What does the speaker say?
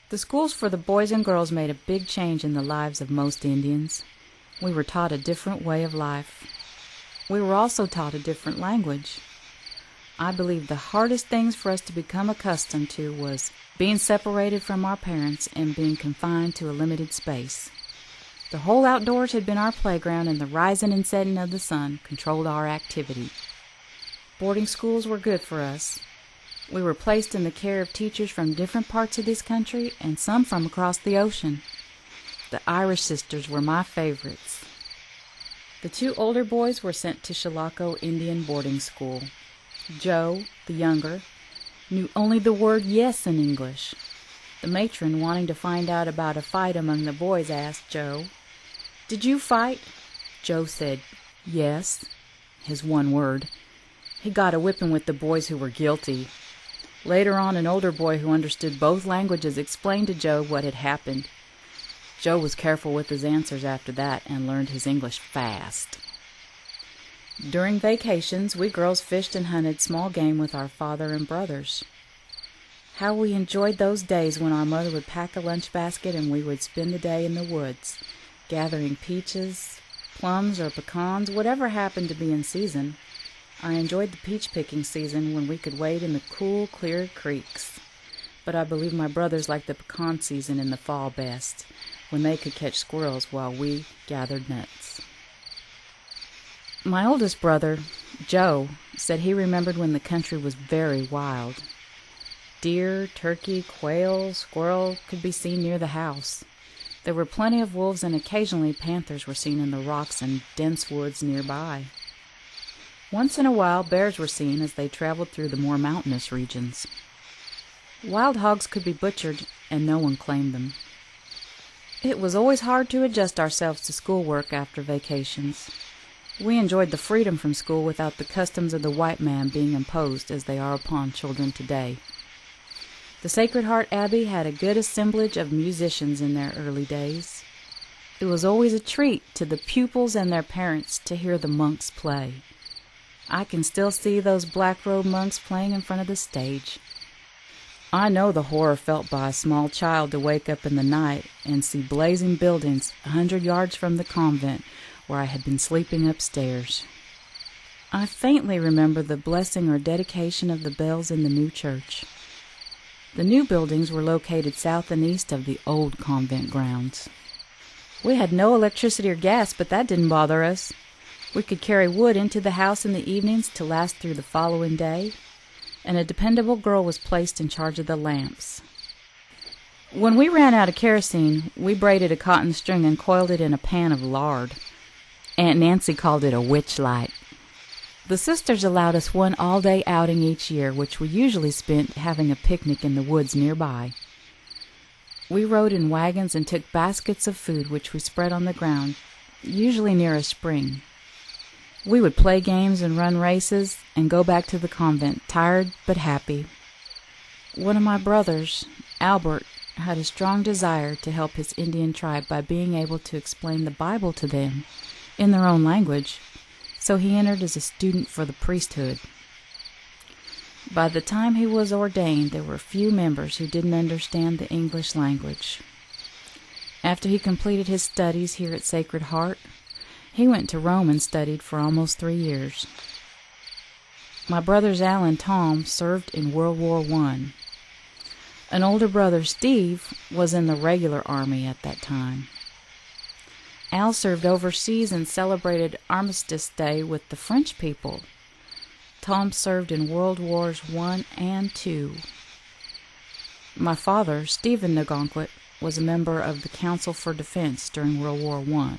The schools for the boys and girls made a big change in the lives of most Indians. We were taught a different way of life. We were also taught a different language. I believe the hardest things for us to become accustomed to was being separated from our parents and being confined to a limited space. The whole outdoors had been our playground, and the rising and setting of the sun controlled our activity. Boarding schools were good for us. We were placed in the care of teachers from different parts of this country and some from across the ocean. The Irish sisters were my favorites. The two older boys were sent to Chilocco Indian boarding school. Joe, the younger, knew only the word yes in English. The matron, wanting to find out about a fight among the boys, asked Joe, "Did you fight?" Joe said, "Yes," his one word. He got a whipping with the boys who were guilty. Later on, an older boy who understood both languages explained to Joe what had happened. Joe was careful with his answers after that and learned his English fast. During vacations, we girls fished and hunted small game with our father and brothers. How we enjoyed those days when our mother would pack a lunch basket and we would spend the day in the woods, gathering peaches, plums, or pecans, whatever happened to be in season. I enjoyed the peach picking season when we could wade in the cool, clear creeks. But I believe my brothers liked the pecan season in the fall best, when they could catch squirrels while we gathered nuts. My oldest brother, Joe, said he remembered when the country was very wild. Deer, turkey, quail, squirrel could be seen near the house. There were plenty of wolves, and occasionally panthers were seen in the rocks and dense woods nearby. Once in a while, bears were seen as they traveled through the more mountainous regions. Wild hogs could be butchered, and no one claimed them. It was always hard to adjust ourselves to schoolwork after vacations. We enjoyed the freedom from school without the customs of the white man being imposed as they are upon children today. The Sacred Heart Abbey had a good assemblage of musicians in their early days. It was always a treat to the pupils and their parents to hear the monks play. I can still see those black-robed monks playing in front of the stage. I know the horror felt by a small child to wake up in the night and see blazing buildings 100 yards from the convent where I had been sleeping upstairs. I faintly remember the blessing or dedication of the bells in the new church. The new buildings were located south and east of the old convent grounds. We had no electricity or gas, but that didn't bother us. We could carry wood into the house in the evenings to last through the following day, and a dependable girl was placed in charge of the lamps. When we ran out of kerosene, we braided a cotton string and coiled it in a pan of lard. Aunt Nancy called it a witch light. The sisters allowed us one all-day outing each year, which we usually spent having a picnic in the woods nearby. We rode in wagons and took baskets of food which we spread on the ground, usually near a spring. We would play games and run races and go back to the convent, tired but happy. One of my brothers, Albert, had a strong desire to help his Indian tribe by being able to explain the Bible to them in their own language, so he entered as a student for the priesthood. By the time he was ordained, there were few members who didn't understand the English language. After he completed his studies here at Sacred Heart, he went to Rome and studied for almost 3 years. My brothers Al and Tom served in World War I. An older brother, Steve, was in the regular army at that time. Al served overseas and celebrated Armistice Day with the French people. Tom served in World Wars I and II. My father, Stephen Negahnquet, was a member of the Council for Defense during World War I.